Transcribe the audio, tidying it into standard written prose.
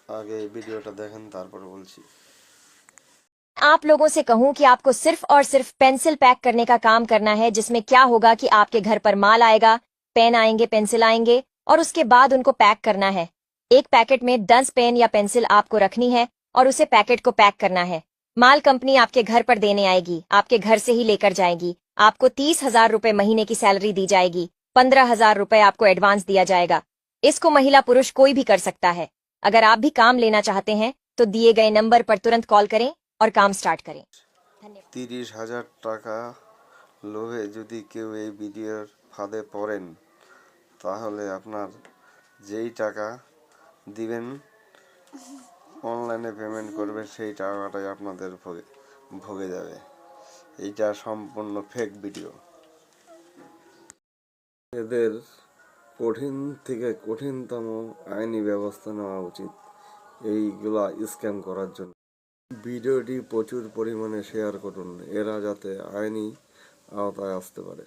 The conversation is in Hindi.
আগে এই ভিডিওটা দেখেন তারপর বলছি। आप लोगों से कहूं कि आपको सिर्फ और सिर्फ पेंसिल पैक करने का काम करना है, जिसमें क्या होगा कि आपके घर पर माल आएगा, पेन आएंगे, पेंसिल आएंगे, और उसके बाद उनको पैक करना है। एक पैकेट में 10 पेन या पेंसिल आपको रखनी है और उसे पैकेट को पैक करना है। माल कंपनी आपके घर पर देने आएगी, आपके घर से ही लेकर जाएगी। आपको 30,000 रुपए महीने की सैलरी दी जाएगी। 15,000 रुपए आपको एडवांस दिया जाएगा। इसको महिला पुरुष कोई भी कर सकता है। अगर आप भी काम लेना चाहते हैं तो दिए गए नंबर पर तुरंत कॉल करें और काम स्टार्ट करें। धन्यवाद। 30,000 টাকা লোভে যদি কেউ এই ভিডিওর ফাঁদে পড়েন, তাহলে আপনার যেই টাকা দিবেন, অনলাইনে পেমেন্ট করবে, সেই টাকাটাই আপনাদের ভোগে যাবে। এইটা সম্পূর্ণ ফেক ভিডিও। এদের কঠিন থেকে কঠিনতম আইনি ব্যবস্থা নেওয়া উচিত এইগুলা স্ক্যাম করার জন্য। ভিডিওটি প্রচুর পরিমাণে শেয়ার করুন, এরা যাতে আইনি আওতায় আসতে পারে।